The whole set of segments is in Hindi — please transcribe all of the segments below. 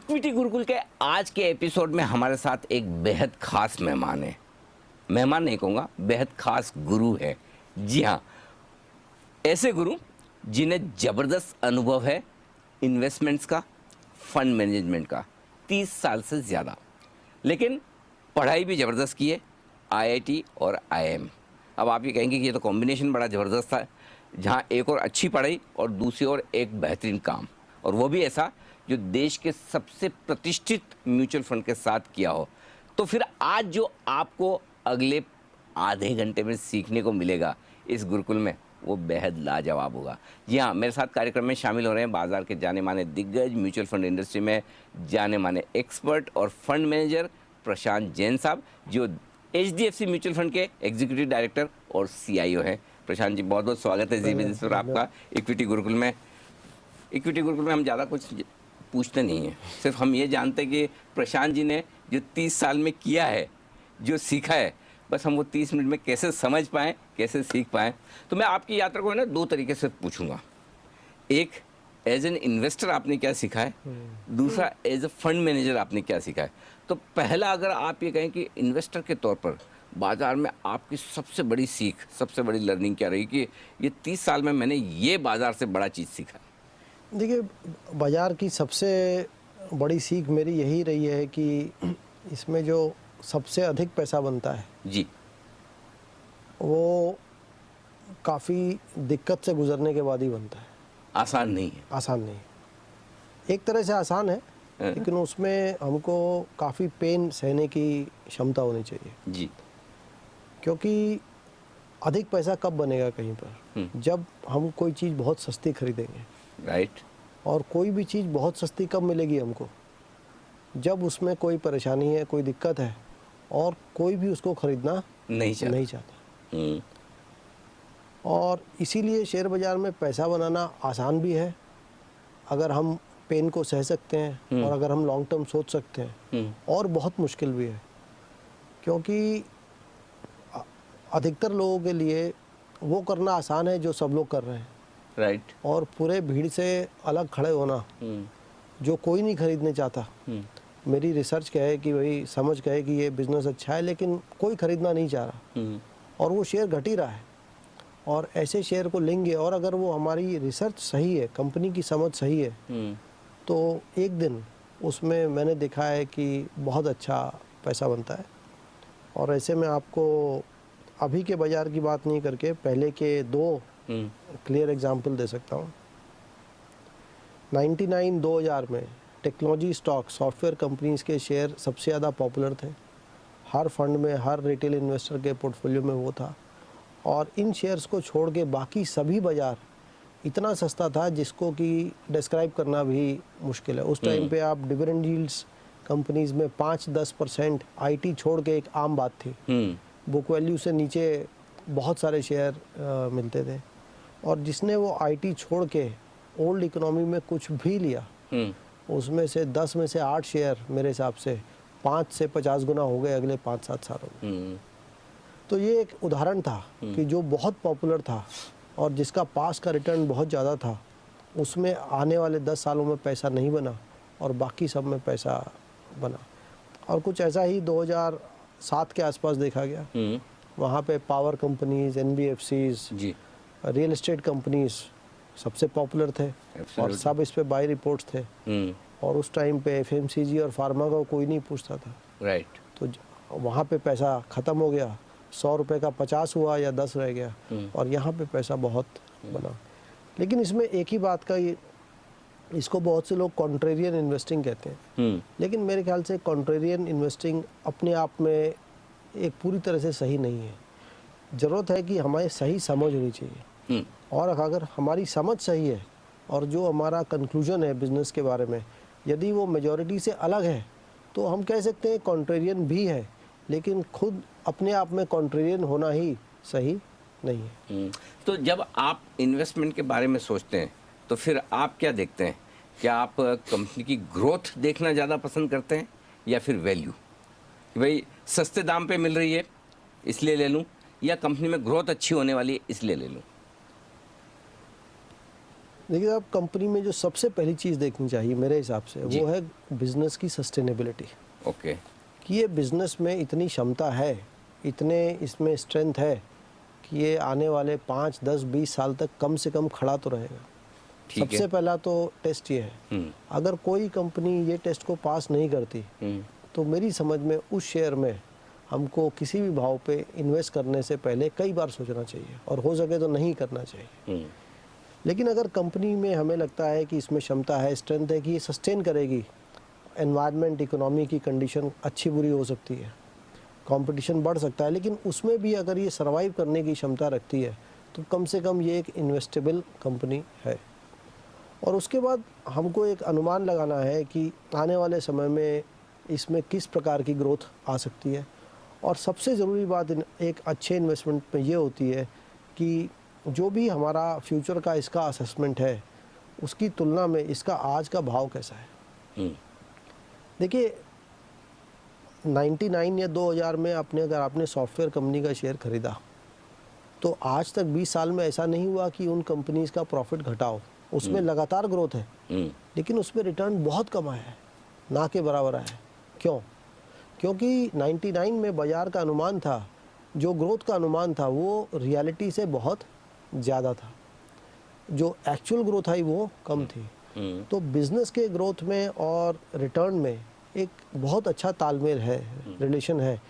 इक्विटी गुरुकुल के आज के एपिसोड में हमारे साथ एक बेहद खास मेहमान है। मेहमान नहीं कहूँगा, बेहद खास गुरु है। जी हाँ, ऐसे गुरु जिन्हें ज़बरदस्त अनुभव है इन्वेस्टमेंट्स का, फंड मैनेजमेंट का, 30 साल से ज़्यादा। लेकिन पढ़ाई भी ज़बरदस्त की है, आईआईटी और आईआईएम। अब आप ये कहेंगे कि ये तो कॉम्बिनेशन बड़ा ज़बरदस्त था, जहाँ एक और अच्छी पढ़ाई और दूसरी ओर एक बेहतरीन काम, और वो भी ऐसा जो देश के सबसे प्रतिष्ठित म्यूचुअल फंड के साथ किया हो। तो फिर आज जो आपको अगले आधे घंटे में सीखने को मिलेगा इस गुरुकुल में, वो बेहद लाजवाब होगा। जी हाँ, मेरे साथ कार्यक्रम में शामिल हो रहे हैं बाजार के जाने माने दिग्गज, म्यूचुअल फंड इंडस्ट्री में जाने माने एक्सपर्ट और फंड मैनेजर प्रशांत जैन साहब, जो एचडीएफसी म्यूचुअल फंड के एग्जीक्यूटिव डायरेक्टर और सीआईओ हैं। प्रशांत जी, बहुत बहुत स्वागत है जी बिजनेस पर आपका इक्विटी गुरुकुल में। इक्विटी गुरुकुल में हम ज़्यादा कुछ पूछते नहीं हैं, सिर्फ हम ये जानते हैं कि प्रशांत जी ने जो 30 साल में किया है, जो सीखा है, बस हम वो 30 मिनट में कैसे समझ पाएँ, कैसे सीख पाएँ। तो मैं आपकी यात्रा को है ना 2 तरीके से पूछूंगा। एक, एज एन इन्वेस्टर आपने क्या सीखा है, दूसरा एज ए फंड मैनेजर आपने क्या सीखा है। तो पहला, अगर आप ये कहें कि इन्वेस्टर के तौर पर बाज़ार में आपकी सबसे बड़ी सीख, सबसे बड़ी लर्निंग क्या रही कि ये 30 साल में मैंने ये बाज़ार से बड़ा चीज़ सीखा। देखिए, बाज़ार की सबसे बड़ी सीख मेरी यही रही है कि इसमें जो सबसे अधिक पैसा बनता है जी, वो काफ़ी दिक्कत से गुजरने के बाद ही बनता है। आसान नहीं है। आसान नहीं, एक तरह से आसान है, लेकिन उसमें हमको काफ़ी पेन सहने की क्षमता होनी चाहिए। जी, क्योंकि अधिक पैसा कब बनेगा कहीं पर, जब हम कोई चीज़ बहुत सस्ती खरीदेंगे। राइट। और कोई भी चीज़ बहुत सस्ती कब मिलेगी हमको, जब उसमें कोई परेशानी है, कोई दिक्कत है और कोई भी उसको खरीदना नहीं चाहता। और इसीलिए शेयर बाज़ार में पैसा बनाना आसान भी है अगर हम पेन को सह सकते हैं और अगर हम लॉन्ग टर्म सोच सकते हैं, और बहुत मुश्किल भी है क्योंकि अधिकतर लोगों के लिए वो करना आसान है जो सब लोग कर रहे हैं। राइट। और पूरे भीड़ से अलग खड़े होना जो कोई नहीं खरीदने चाहता। मेरी रिसर्च कहे कि भाई समझ कहे कि ये बिज़नेस अच्छा है, लेकिन कोई खरीदना नहीं चाह रहा और वो शेयर घट ही रहा है। और ऐसे शेयर को लेंगे, और अगर वो हमारी रिसर्च सही है, कंपनी की समझ सही है, तो एक दिन उसमें मैंने देखा है कि बहुत अच्छा पैसा बनता है। और ऐसे में आपको अभी के बाज़ार की बात नहीं करके पहले के 2 क्लियर एग्जाम्पल दे सकता हूँ। 2000 में टेक्नोलॉजी स्टॉक, सॉफ्टवेयर कंपनीज़ के शेयर सबसे ज़्यादा पॉपुलर थे। हर फंड में, हर रिटेल इन्वेस्टर के पोर्टफोलियो में वो था। और इन शेयर्स को छोड़ के बाकी सभी बाज़ार इतना सस्ता था जिसको कि डिस्क्राइब करना भी मुश्किल है। उस टाइम पे आप डिविडेंड यील्ड्स कंपनीज़ में 5-10%, आईटी छोड़ के एक आम बात थी। बुक वैल्यू से नीचे बहुत सारे शेयर मिलते थे। और जिसने वो आईटी छोड़ के ओल्ड इकोनॉमी में कुछ भी लिया, उसमें से 10 में से 8 शेयर मेरे हिसाब से 5 से 50 गुना हो गए अगले 5-7 सालों में। तो ये एक उदाहरण था कि जो बहुत पॉपुलर था और जिसका पास का रिटर्न बहुत ज़्यादा था, उसमें आने वाले 10 सालों में पैसा नहीं बना और बाकी सब में पैसा बना। और कुछ ऐसा ही 2007 के आसपास देखा गया। वहाँ पे power companies, NBFCs, real estate companies सबसे पॉपुलर थे और सब इस पे बाय रिपोर्ट्स थे। और उस टाइम पे एफएमसीजी और फार्मा का कोई नहीं पूछता था। राइट। तो वहाँ पे पैसा ख़त्म हो गया, 100 रुपये का 50 हुआ या 10 रह गया, और यहाँ पे पैसा बहुत बना। लेकिन इसमें एक ही बात का, ये इसको बहुत से लोग कॉन्ट्रेरियन इन्वेस्टिंग कहते हैं, लेकिन मेरे ख्याल से कॉन्ट्रेरियन इन्वेस्टिंग अपने आप में एक पूरी तरह से सही नहीं है। ज़रूरत है कि हमारी सही समझ होनी चाहिए, और अगर हमारी समझ सही है और जो हमारा कंक्लूजन है बिज़नेस के बारे में, यदि वो मेजॉरिटी से अलग है, तो हम कह सकते हैं कॉन्ट्रेरियन भी है, लेकिन खुद अपने आप में कॉन्ट्रेरियन होना ही सही नहीं है। तो जब आप इन्वेस्टमेंट के बारे में सोचते हैं तो फिर आप क्या देखते हैं? क्या आप कंपनी की ग्रोथ देखना ज़्यादा पसंद करते हैं या फिर वैल्यू, कि भाई सस्ते दाम पे मिल रही है इसलिए ले लूँ, या कंपनी में ग्रोथ अच्छी होने वाली है इसलिए ले लूँ? देखिए साहब, कंपनी में जो सबसे पहली चीज़ देखनी चाहिए मेरे हिसाब से जी। वो है बिजनेस की सस्टेनेबिलिटी, ओके। कि ये बिजनेस में इतनी क्षमता है, इतने इसमें स्ट्रेंथ है कि ये आने वाले 5, 10, 20 साल तक कम से कम खड़ा तो रहेगा। ठीक है। सबसे पहला तो टेस्ट ये है। हम्म। अगर कोई कंपनी ये टेस्ट को पास नहीं करती तो मेरी समझ में उस शेयर में हमको किसी भी भाव पे इन्वेस्ट करने से पहले कई बार सोचना चाहिए और हो सके तो नहीं करना चाहिए। लेकिन अगर कंपनी में हमें लगता है कि इसमें क्षमता है, स्ट्रेंथ है कि ये सस्टेन करेगी, एनवायरनमेंट, इकोनॉमी की कंडीशन अच्छी बुरी हो सकती है, कंपटीशन बढ़ सकता है, लेकिन उसमें भी अगर ये सर्वाइव करने की क्षमता रखती है तो कम से कम ये एक इन्वेस्टेबल कंपनी है। और उसके बाद हमको एक अनुमान लगाना है कि आने वाले समय में इसमें किस प्रकार की ग्रोथ आ सकती है। और सबसे ज़रूरी बात एक अच्छे इन्वेस्टमेंट में ये होती है कि जो भी हमारा फ्यूचर का इसका असेसमेंट है उसकी तुलना में इसका आज का भाव कैसा है। देखिए 99 या 2000 में अगर आपने सॉफ्टवेयर कंपनी का शेयर खरीदा तो आज तक 20 साल में ऐसा नहीं हुआ कि उन कंपनीज का प्रॉफिट घटा हो। उसमें लगातार ग्रोथ है, लेकिन उसमें रिटर्न बहुत कम आया है, ना के बराबर आया है। क्यों? क्योंकि 99 में बाज़ार का अनुमान था, जो ग्रोथ का अनुमान था वो रियलिटी से बहुत ज़्यादा था, जो एक्चुअल ग्रोथ आई वो कम थी। तो बिज़नेस के ग्रोथ में और रिटर्न में एक बहुत अच्छा तालमेल है, रिलेशन है।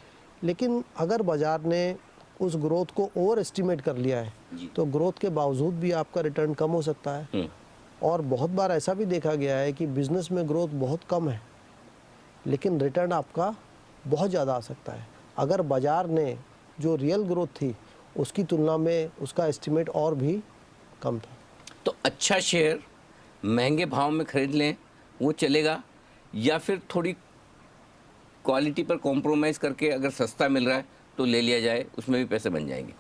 लेकिन अगर बाज़ार ने उस ग्रोथ को ओवर एस्टिमेट कर लिया है तो ग्रोथ के बावजूद भी आपका रिटर्न कम हो सकता है। और बहुत बार ऐसा भी देखा गया है कि बिज़नेस में ग्रोथ बहुत कम है लेकिन रिटर्न आपका बहुत ज़्यादा आ सकता है अगर बाज़ार ने जो रियल ग्रोथ थी उसकी तुलना में उसका एस्टिमेट और भी कम था। तो अच्छा शेयर महंगे भाव में खरीद लें वो चलेगा, या फिर थोड़ी क्वालिटी पर कॉम्प्रोमाइज़ करके अगर सस्ता मिल रहा है तो ले लिया जाए, उसमें भी पैसे बन जाएंगे?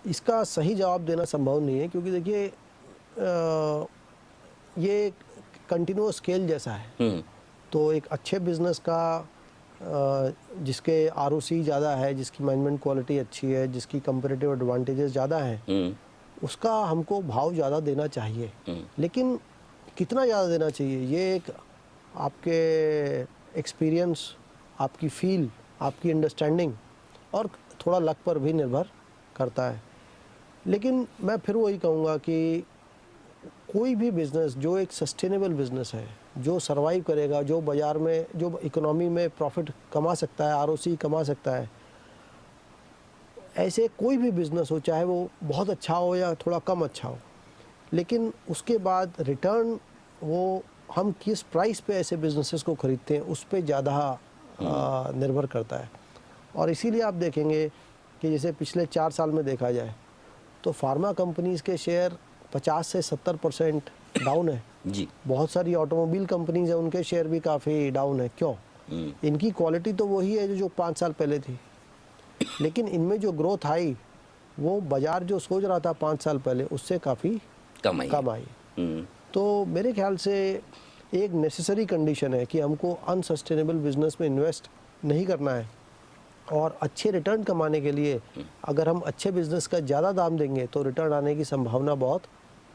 इसका सही जवाब देना संभव नहीं है, क्योंकि देखिए ये कंटिन्यूअस स्केल जैसा है। तो एक अच्छे बिजनेस का जिसके आरओसी ज़्यादा है, जिसकी मैनेजमेंट क्वालिटी अच्छी है, जिसकी कंपैरेटिव एडवांटेजेस ज़्यादा हैं, उसका हमको भाव ज़्यादा देना चाहिए। लेकिन कितना ज़्यादा देना चाहिए ये एक आपके एक्सपीरियंस, आपकी फील, आपकी अंडरस्टैंडिंग और थोड़ा लक पर भी निर्भर करता है। लेकिन मैं फिर वही कहूँगा कि कोई भी बिज़नेस जो एक सस्टेनेबल बिज़नेस है, जो सर्वाइव करेगा, जो बाज़ार में, जो इकोनॉमी में प्रॉफिट कमा सकता है, आरओसी कमा सकता है, ऐसे कोई भी बिज़नेस हो, चाहे वो बहुत अच्छा हो या थोड़ा कम अच्छा हो, लेकिन उसके बाद रिटर्न वो हम किस प्राइस पे ऐसे बिजनेसेस को खरीदते हैं उस पे ज़्यादा निर्भर करता है। और इसीलिए आप देखेंगे कि जैसे पिछले 4 साल में देखा जाए तो फार्मा कंपनीज़ के शेयर 50 से 70% डाउन है जी। बहुत सारी ऑटोमोबाइल कंपनीज हैं, उनके शेयर भी काफ़ी डाउन है। क्यों? इनकी क्वालिटी तो वही है जो 5 साल पहले थी, लेकिन इनमें जो ग्रोथ आई वो बाज़ार जो सोच रहा था 5 साल पहले उससे काफ़ी कम आई। तो मेरे ख्याल से एक नेसेसरी कंडीशन है कि हमको अनसस्टेनेबल बिजनेस में इन्वेस्ट नहीं करना है, और अच्छे रिटर्न कमाने के लिए अगर हम अच्छे बिजनेस का ज़्यादा दाम देंगे तो रिटर्न आने की संभावना बहुत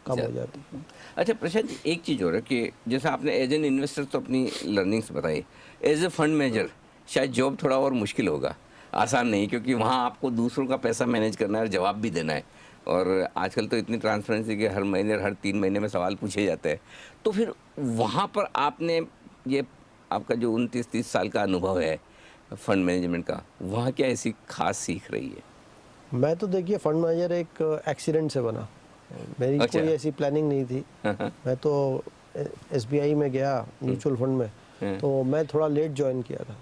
कम हो जाती है। अच्छा प्रशांत, एक चीज़ हो रहा है कि जैसा आपने एज एन इन्वेस्टर तो अपनी लर्निंग्स बताई, एज ए फंड मैनेजर शायद जॉब थोड़ा और मुश्किल होगा, आसान नहीं, क्योंकि वहाँ आपको दूसरों का पैसा मैनेज करना है और जवाब भी देना है। और आजकल तो इतनी ट्रांसपेरेंसी के हर महीने, हर 3 महीने में सवाल पूछे जाते हैं। तो फिर वहाँ पर आपने ये आपका जो 29-30 साल का अनुभव है फंड मैनेजमेंट का, वहाँ क्या ऐसी खास सीख रही है? मैं तो देखिए फंड मैनेजर एक एक्सीडेंट से बना, मेरी अच्छा। कोई ऐसी प्लानिंग नहीं थी। मैं तो एसबीआई में गया म्यूचुअल फंड में, तो मैं थोड़ा लेट ज्वाइन किया था।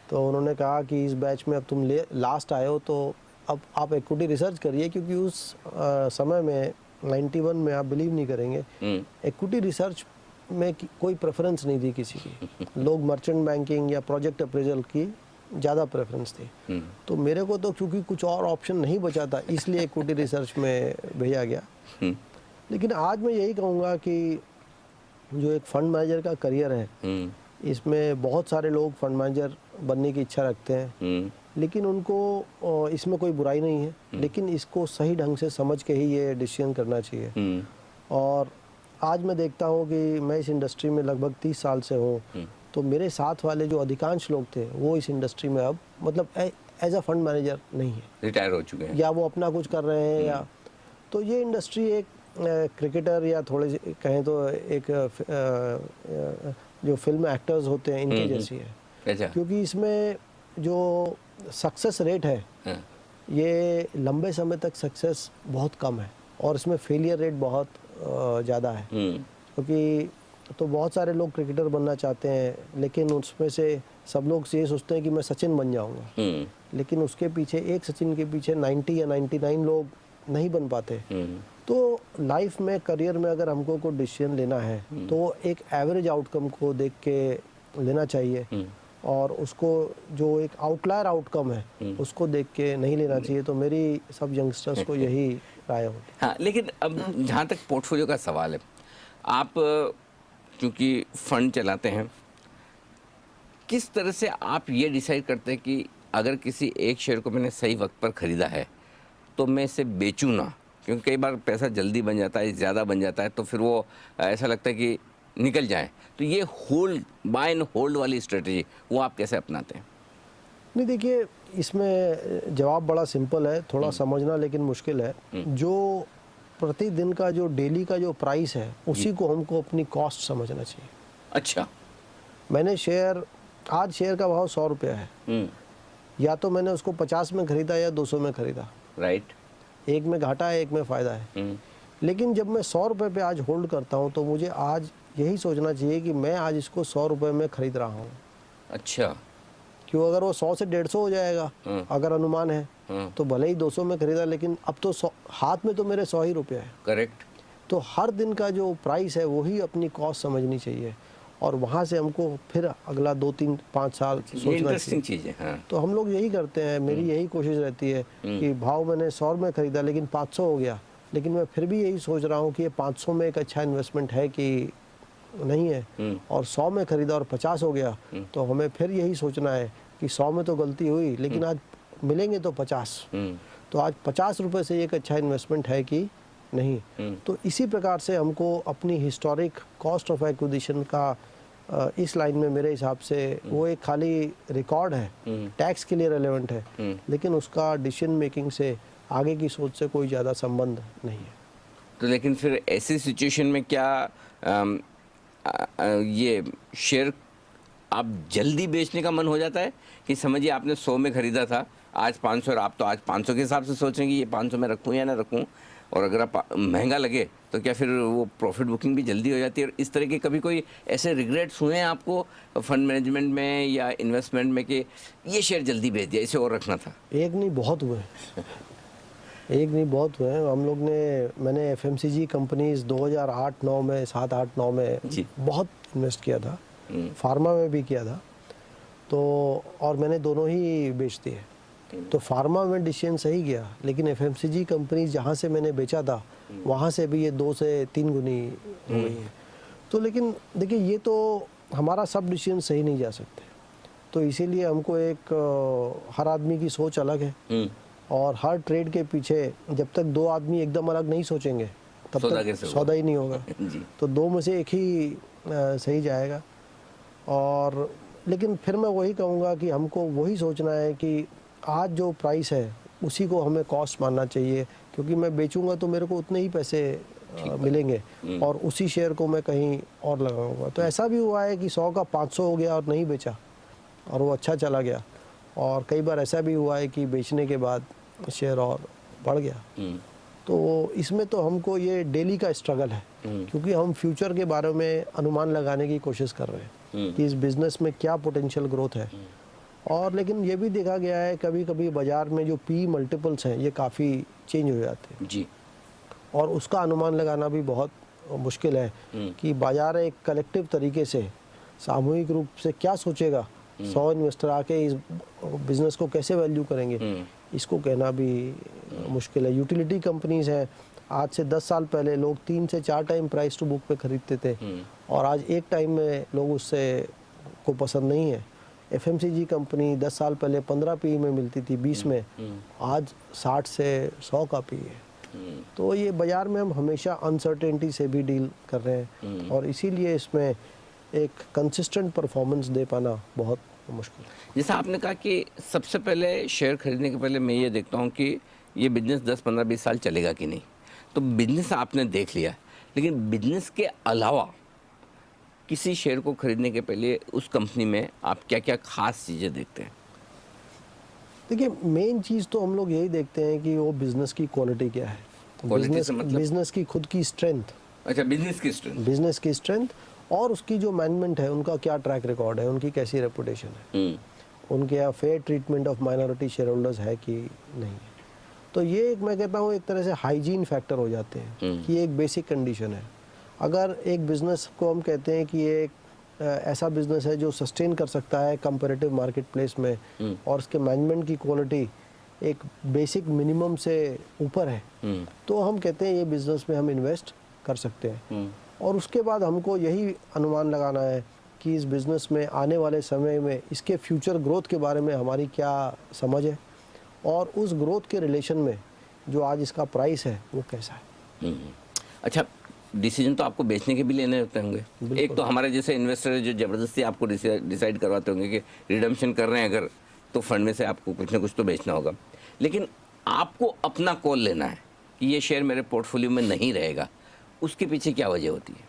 तो उन्होंने कहा कि इस बैच में अब तुम लास्ट आए हो तो अब आप इक्विटी रिसर्च करिए, क्योंकि उस समय में 91 में आप बिलीव नहीं करेंगे, इक्विटी रिसर्च में कोई प्रेफरेंस नहीं थी किसी की। लोग मर्चेंट बैंकिंग या प्रोजेक्ट अप्रेजल की ज़्यादा प्रेफरेंस थी। तो मेरे को तो क्योंकि कुछ और ऑप्शन नहीं बचा था इसलिए इक्विटी रिसर्च में भेजा गया। लेकिन आज मैं यही कहूँगा कि जो एक फंड मैनेजर का करियर है, इसमें बहुत सारे लोग फंड मैनेजर बनने की इच्छा रखते हैं, लेकिन उनको इसमें कोई बुराई नहीं है, लेकिन इसको सही ढंग से समझ के ही ये डिसीजन करना चाहिए। और आज मैं देखता हूँ कि मैं इस इंडस्ट्री में लगभग 30 साल से हूँ, तो मेरे साथ वाले जो अधिकांश लोग थे वो इस इंडस्ट्री में अब मतलब एज अ फंड मैनेजर नहीं है, रिटायर हो चुके हैं। या वो अपना कुछ कर रहे हैं, या तो ये इंडस्ट्री एक क्रिकेटर या थोड़े से कहें तो एक जो फिल्म एक्टर्स होते हैं इनके जैसी है, अच्छा। क्योंकि इसमें जो सक्सेस रेट है हाँ, ये लंबे समय तक सक्सेस बहुत कम है, और इसमें फेलियर रेट बहुत ज़्यादा है, क्योंकि तो बहुत सारे लोग क्रिकेटर बनना चाहते हैं, लेकिन उसमें से सब लोग ये सोचते हैं कि मैं सचिन बन जाऊंगा, लेकिन उसके पीछे एक सचिन के पीछे 90 या 99 लोग नहीं बन पाते। तो लाइफ में, करियर में अगर हमको कोई डिसीजन लेना है तो एक एवरेज आउटकम को देख के लेना चाहिए, और उसको जो एक आउटलायर आउटकम है उसको देख के नहीं लेना चाहिए। तो मेरी सब यंगस्टर्स को यही राय होगी। हाँ, लेकिन अब जहाँ तक पोर्टफोलियो का सवाल है, आप क्योंकि फंड चलाते हैं, किस तरह से आप ये डिसाइड करते हैं कि अगर किसी एक शेयर को मैंने सही वक्त पर ख़रीदा है तो मैं इसे बेचूं ना, क्योंकि कई बार पैसा जल्दी बन जाता है, ज़्यादा बन जाता है, तो फिर वो ऐसा लगता है कि निकल जाए। तो ये होल्ड, बाय एंड होल्ड वाली स्ट्रेटजी वो आप कैसे अपनाते हैं? नहीं, देखिए इसमें जवाब बड़ा सिंपल है, थोड़ा समझना लेकिन मुश्किल है। जो प्रतिदिन का जो डेली का जो प्राइस है उसी को हमको अपनी कॉस्ट समझना चाहिए। अच्छा। मैंने शेयर, आज शेयर का भाव 100 रुपया है, या तो मैंने उसको 50 में खरीदा या 200 में खरीदा, राइट। एक में घाटा है, एक में फ़ायदा है। लेकिन जब मैं 100 रुपये पे आज होल्ड करता हूँ तो मुझे आज यही सोचना चाहिए कि मैं आज इसको 100 रुपये में खरीद रहा हूँ। अच्छा। क्यों, अगर वो 100 से 150 हो जाएगा, अगर अनुमान है, तो भले ही 200 में खरीदा, लेकिन अब तो 100 हाथ में तो मेरे 100 ही रुपये है। करेक्ट। तो हर दिन का जो प्राइस है वही अपनी कॉस्ट समझनी चाहिए, और वहाँ से हमको फिर अगला 2, 3, 5 साल सोचना इंटरेस्टिंग चाहिए। चीज़ है। हाँ। तो हम लोग यही करते हैं, मेरी यही कोशिश रहती है कि भाव मैंने 100 में खरीदा लेकिन 500 हो गया, लेकिन मैं फिर भी यही सोच रहा हूँ कि ये 500 में एक अच्छा इन्वेस्टमेंट है कि नहीं है, और 100 में खरीदा और 50 हो गया, तो हमें फिर यही सोचना है कि 100 में तो गलती हुई, लेकिन आज मिलेंगे तो 50, तो आज 50 रुपये से एक अच्छा इन्वेस्टमेंट है कि नहीं। तो इसी प्रकार से हमको अपनी हिस्टोरिक कॉस्ट ऑफ एक्विजिशन का इस लाइन में मेरे हिसाब से वो एक खाली रिकॉर्ड है, टैक्स के लिए रेलेवेंट है, लेकिन उसका डिसीजन मेकिंग से, आगे की सोच से कोई ज़्यादा संबंध नहीं है। तो लेकिन फिर ऐसी सिचुएशन में क्या ये शेयर आप जल्दी बेचने का मन हो जाता है कि समझिए आपने 100 में ख़रीदा था, आज 500, और आप तो आज 500 के हिसाब से सोचेंगे ये 500 में रखूँ या ना रखूँ, और अगर आप महंगा लगे तो क्या फिर वो प्रॉफिट बुकिंग भी जल्दी हो जाती है? और इस तरह के कभी कोई ऐसे रिग्रेट्स हुए हैं आपको फंड मैनेजमेंट में या इन्वेस्टमेंट में कि ये शेयर जल्दी बेच दिया, इसे और रखना था? एक नहीं, बहुत हुए। एक नहीं, बहुत हुए हैं। हम लोग ने, मैंने FMCG कंपनीज 2008-9 में, 7-8-9 में बहुत इन्वेस्ट किया था, फार्मा में भी किया था, तो और मैंने दोनों ही बेच दिए। तो फार्मा में डिसीजन सही गया, लेकिन FMCG कंपनीज जहाँ से मैंने बेचा था वहाँ से भी ये 2 से 3 गुनी हो गई है। तो लेकिन देखिए, ये तो हमारा सब डिसीजन सही नहीं जा सकते, तो इसीलिए हमको एक हर आदमी की सोच अलग है, और हर ट्रेड के पीछे जब तक 2 आदमी एकदम अलग नहीं सोचेंगे तब तक सौदा ही नहीं होगा। तो 2 में से एक ही सही जाएगा। और लेकिन फिर मैं वही कहूँगा कि हमको वही सोचना है कि आज जो प्राइस है उसी को हमें कॉस्ट मानना चाहिए, क्योंकि मैं बेचूंगा तो मेरे को उतने ही पैसे मिलेंगे, और उसी शेयर को मैं कहीं और लगाऊंगा। तो ऐसा भी हुआ है कि 100 का 500 हो गया और नहीं बेचा, और वो अच्छा चला गया, और कई बार ऐसा भी हुआ है कि बेचने के बाद शेयर और बढ़ गया। तो इसमें तो हमको ये डेली का स्ट्रगल है, क्योंकि हम फ्यूचर के बारे में अनुमान लगाने की कोशिश कर रहे हैं कि इस बिज़नेस में क्या पोटेंशियल ग्रोथ है। और लेकिन ये भी देखा गया है कभी कभी बाज़ार में जो PE मल्टीपल्स हैं ये काफ़ी चेंज हो जाते हैं जी, और उसका अनुमान लगाना भी बहुत मुश्किल है कि बाज़ार एक कलेक्टिव तरीके से, सामूहिक रूप से क्या सोचेगा, 100 इन्वेस्टर आके इस बिज़नेस को कैसे वैल्यू करेंगे, इसको कहना भी मुश्किल है। यूटिलिटी कंपनीज हैं, आज से 10 साल पहले लोग 3 से 4 टाइम प्राइस टू बुक पे खरीदते थे, और आज एक टाइम में लोग उससे को पसंद नहीं है। FMCG कंपनी 10 साल पहले 15 PE में मिलती थी, 20 में, आज 60 से 100 का PE है। तो ये बाज़ार में हम हमेशा अनसर्टेनिटी से भी डील कर रहे हैं और इसीलिए इसमें एक कंसिस्टेंट परफॉर्मेंस दे पाना बहुत मुश्किल है। जैसा आपने कहा कि सबसे पहले शेयर खरीदने के पहले मैं ये देखता हूँ कि ये बिजनेस 10, 15, 20 साल चलेगा कि नहीं। तो बिजनेस आपने देख लिया, लेकिन बिजनेस के अलावा किसी शेयर को खरीदने के पहले उस कंपनी में आप क्या क्या खास चीज़ें देखते हैं? देखिए, मेन चीज़ तो हम लोग यही देखते हैं कि वो बिज़नेस की क्वालिटी क्या है, क्वालिटी से मतलब? बिज़नेस की खुद की स्ट्रेंथ, अच्छा, बिजनेस की स्ट्रेंथ। बिज़नेस की स्ट्रेंथ और उसकी जो मैनेजमेंट है उनका क्या ट्रैक रिकॉर्ड है, उनकी कैसी रेपुटेशन है, उनके यहाँ fair treatment of minority share holders है कि नहीं है। तो ये एक, मैं कहता हूँ, एक तरह से हाइजीन फैक्टर हो जाते हैं कि ये एक बेसिक कंडीशन है। अगर एक बिज़नेस को हम कहते हैं कि ये एक ऐसा बिज़नेस है जो सस्टेन कर सकता है कंपैरेटिव मार्केट प्लेस में और उसके मैनेजमेंट की क्वालिटी एक बेसिक मिनिमम से ऊपर है, तो हम कहते हैं ये बिज़नेस में हम इन्वेस्ट कर सकते हैं। और उसके बाद हमको यही अनुमान लगाना है कि इस बिज़नेस में आने वाले समय में इसके फ्यूचर ग्रोथ के बारे में हमारी क्या समझ है और उस ग्रोथ के रिलेशन में जो आज इसका प्राइस है वो कैसा है। अच्छा, डिसीजन तो आपको बेचने के भी लेने होते होंगे। एक तो हमारे जैसे इन्वेस्टर है जो ज़बरदस्ती आपको डिसाइड करवाते होंगे कि रिडम्पशन कर रहे हैं अगर, तो फंड में से आपको कुछ ना कुछ तो बेचना होगा, लेकिन आपको अपना कॉल लेना है कि ये शेयर मेरे पोर्टफोलियो में नहीं रहेगा। उसके पीछे क्या वजह होती है?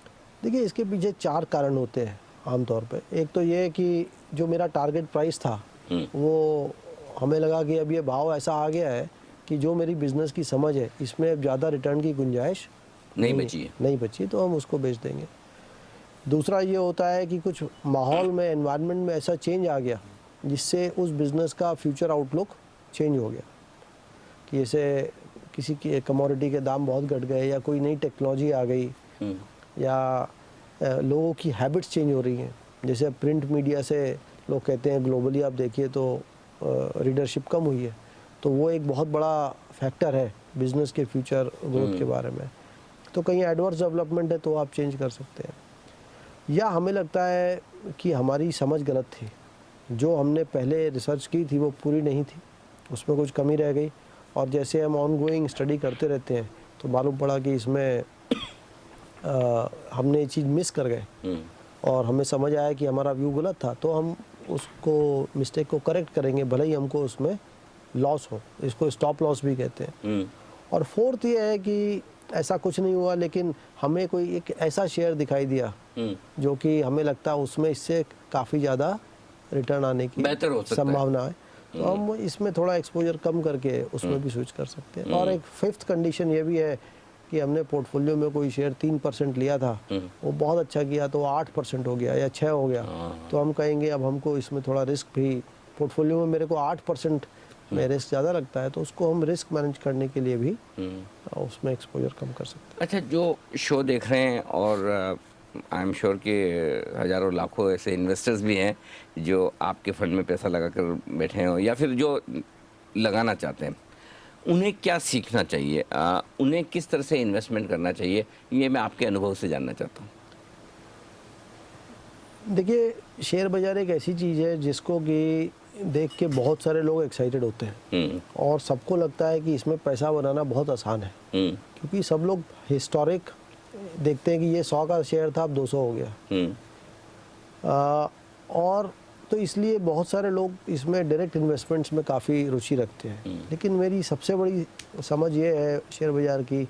देखिए, इसके पीछे 4 कारण होते हैं आमतौर पे। एक तो ये कि जो मेरा टारगेट प्राइस था वो हमें लगा कि अब ये भाव ऐसा आ गया है कि जो मेरी बिज़नेस की समझ है इसमें अब ज़्यादा रिटर्न की गुंजाइश नहीं बची, तो हम उसको बेच देंगे। दूसरा ये होता है कि कुछ माहौल में, एनवायरनमेंट में ऐसा चेंज आ गया जिससे उस बिज़नेस का फ्यूचर आउटलुक चेंज हो गया कि जैसे किसी की कमोडिटी के दाम बहुत घट गए या कोई नई टेक्नोलॉजी आ गई या लोगों की हैबिट्स चेंज हो रही हैं। जैसे प्रिंट मीडिया से लोग कहते हैं ग्लोबली आप देखिए तो रीडरशिप कम हुई है, तो वो एक बहुत बड़ा फैक्टर है बिज़नेस के फ्यूचर ग्रोथ के बारे में। तो कहीं एडवर्स डेवलपमेंट है तो आप चेंज कर सकते हैं, या हमें लगता है कि हमारी समझ गलत थी, जो हमने पहले रिसर्च की थी वो पूरी नहीं थी, उसमें कुछ कमी रह गई और जैसे हम ऑनगोइंग स्टडी करते रहते हैं तो मालूम पड़ा कि इसमें हमने ये चीज़ मिस कर गए और हमें समझ आया कि हमारा व्यू गलत था, तो हम उसको मिस्टेक को करेक्ट करेंगे भले ही हमको उसमें लॉस हो। इसको स्टॉप लॉस भी कहते हैं। और फोर्थ ये है कि ऐसा कुछ नहीं हुआ, लेकिन हमें कोई एक ऐसा शेयर दिखाई दिया जो कि हमें लगता है उसमें इससे काफ़ी ज़्यादा रिटर्न आने की संभावना है, तो हम इसमें थोड़ा एक्सपोजर कम करके उसमें भी स्विच कर सकते हैं। और एक फिफ्थ कंडीशन ये भी है कि हमने पोर्टफोलियो में कोई शेयर 3% लिया था, वो बहुत अच्छा किया तो 8% हो गया या 6 हो गया, तो हम कहेंगे अब हमको इसमें थोड़ा रिस्क भी, पोर्टफोलियो में मेरे को 8% में रिस्क ज़्यादा लगता है तो उसको हम रिस्क मैनेज करने के लिए भी उसमें एक्सपोजर कम कर सकते हैं। अच्छा, जो शो देख रहे हैं और आई एम श्योर कि हज़ारों लाखों ऐसे इन्वेस्टर्स भी हैं जो आपके फंड में पैसा लगा कर बैठे हैं या फिर जो लगाना चाहते हैं, उन्हें क्या सीखना चाहिए? उन्हें किस तरह से इन्वेस्टमेंट करना चाहिए, ये मैं आपके अनुभव से जानना चाहता हूँ। देखिए, शेयर बाज़ार एक ऐसी चीज़ है जिसको कि देख के बहुत सारे लोग एक्साइटेड होते हैं और सबको लगता है कि इसमें पैसा बनाना बहुत आसान है, क्योंकि सब लोग हिस्टोरिक देखते हैं कि ये 100 का शेयर था अब 200 हो गया, और तो इसलिए बहुत सारे लोग इसमें डायरेक्ट इन्वेस्टमेंट्स में काफ़ी रुचि रखते हैं। लेकिन मेरी सबसे बड़ी समझ ये है शेयर बाज़ार की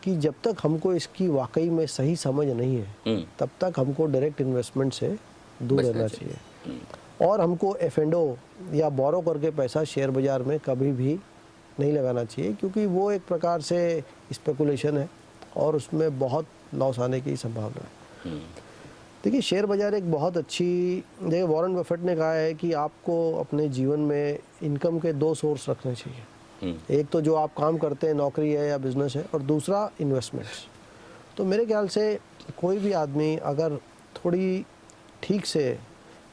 कि जब तक हमको इसकी वाकई में सही समझ नहीं है तब तक हमको डायरेक्ट इन्वेस्टमेंट से दूर रहना चाहिए और हमको एफ&ओ या बोरो करके पैसा शेयर बाज़ार में कभी भी नहीं लगाना चाहिए, क्योंकि वो एक प्रकार से स्पेकुलेशन है और उसमें बहुत लॉस आने की संभावना है। देखिए, शेयर बाज़ार एक बहुत अच्छी जगह, वॉरेन बफेट ने कहा है कि आपको अपने जीवन में इनकम के 2 सोर्स रखने चाहिए, एक तो जो आप काम करते हैं, नौकरी है या बिजनेस है, और दूसरा इन्वेस्टमेंट्स। तो मेरे ख्याल से कोई भी आदमी अगर थोड़ी ठीक से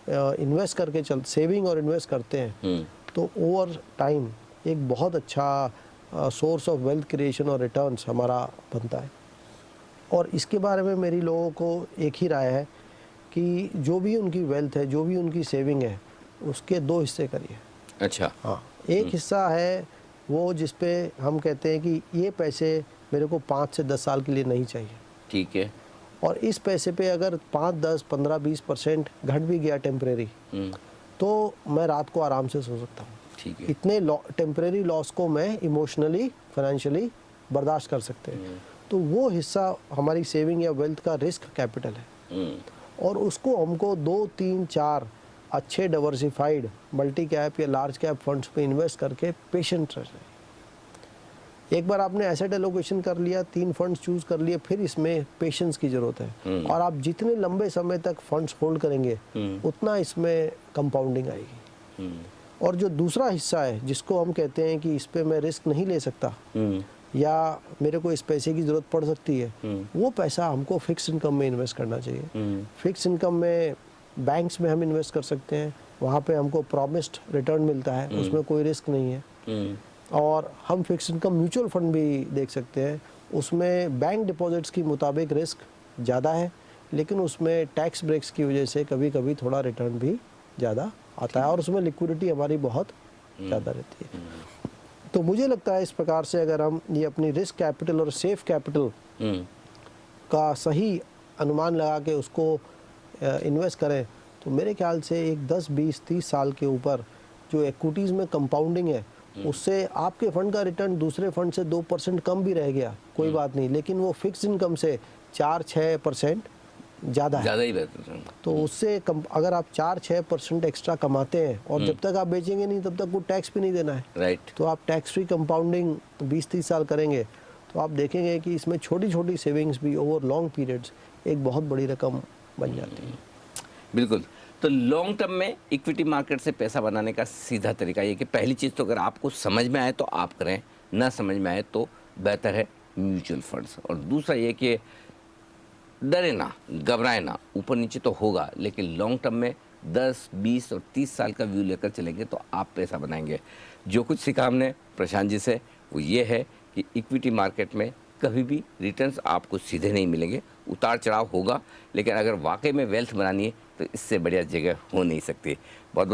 इन्वेस्ट करके सेविंग और इन्वेस्ट करते हैं तो ओवर टाइम एक बहुत अच्छा सोर्स ऑफ वेल्थ क्रिएशन और रिटर्न्स हमारा बनता है। और इसके बारे में मेरी लोगों को एक ही राय है कि जो भी उनकी वेल्थ है, जो भी उनकी सेविंग है, उसके 2 हिस्से करिए। अच्छा। हाँ, एक हिस्सा है वो जिस पे हम कहते हैं कि ये पैसे मेरे को 5 से 10 साल के लिए नहीं चाहिए, ठीक है। और इस पैसे पे अगर 5, 10, 15, 20% घट भी गया टेम्परेरी, तो मैं रात को आराम से सो सकता हूँ। ठीक है। इतने टेम्परेरी लॉस को मैं इमोशनली, फाइनेंशियली बर्दाश्त कर सकते हैं। तो वो हिस्सा हमारी सेविंग या वेल्थ का रिस्क कैपिटल है, और उसको हमको 2, 3, 4 अच्छे डाइवर्सिफाइड मल्टी कैप या लार्ज कैप फंड्स पे इन्वेस्ट करके पेशेंट रहना है। एक बार आपने एसेट एलोकेशन कर लिया, 3 फंड्स चूज कर लिए, फिर इसमें पेशेंस की जरूरत है, और आप जितने लंबे समय तक फंड्स होल्ड करेंगे उतना इसमें कंपाउंडिंग आएगी। और जो दूसरा हिस्सा है जिसको हम कहते हैं कि इस पे मैं रिस्क नहीं ले सकता या मेरे को इस पैसे की ज़रूरत पड़ सकती है, वो पैसा हमको फिक्स इनकम में इन्वेस्ट करना चाहिए। फिक्स इनकम में बैंक्स में हम इन्वेस्ट कर सकते हैं, वहाँ पे हमको प्रॉमिस्ड रिटर्न मिलता है, उसमें कोई रिस्क नहीं है। और हम फिक्स इनकम म्यूचुअल फंड भी देख सकते हैं, उसमें बैंक डिपॉजिट्स की मुताबिक रिस्क ज़्यादा है, लेकिन उसमें टैक्स ब्रेक्स की वजह से कभी कभी थोड़ा रिटर्न भी ज़्यादा आता है, और उसमें लिक्विडिटी हमारी बहुत ज़्यादा रहती है। तो मुझे लगता है इस प्रकार से अगर हम ये अपनी रिस्क कैपिटल और सेफ कैपिटल का सही अनुमान लगा के उसको इन्वेस्ट करें, तो मेरे ख्याल से एक 10, 20, 30 साल के ऊपर जो इक्विटीज़ में कंपाउंडिंग है, उससे आपके फंड का रिटर्न दूसरे फंड से 2% कम भी रह गया, कोई बात नहीं, लेकिन वो फिक्स इनकम से 4-6% ज़्यादा ही बेहतर है। तो उससे अगर आप 4-6% एक्स्ट्रा कमाते हैं, और जब तक आप बेचेंगे नहीं तब तक वो टैक्स भी नहीं देना है, राइट। तो आप टैक्स फ्री कंपाउंडिंग 20-30 साल करेंगे, तो आप देखेंगे कि इसमें छोटी छोटी सेविंग्स भी ओवर लॉन्ग पीरियड्स एक बहुत बड़ी रकम बन जाती है। बिल्कुल। तो लॉन्ग टर्म में इक्विटी मार्केट से पैसा बनाने का सीधा तरीका ये कि पहली चीज़ तो अगर आपको समझ में आए तो आप करें, ना समझ में आए तो बेहतर है म्यूचुअल फंड्स। और दूसरा ये कि डरे ना, घबराए ना, ऊपर नीचे तो होगा, लेकिन लॉन्ग टर्म में 10, 20 और 30 साल का व्यू लेकर चलेंगे तो आप पैसा बनाएंगे। जो कुछ सीखा हमने प्रशांत जी से वो ये है कि इक्विटी मार्केट में कभी भी रिटर्न्स आपको सीधे नहीं मिलेंगे, उतार चढ़ाव होगा, लेकिन अगर वाकई में वेल्थ बनानी है तो इससे बढ़िया जगह हो नहीं सकती। बहुत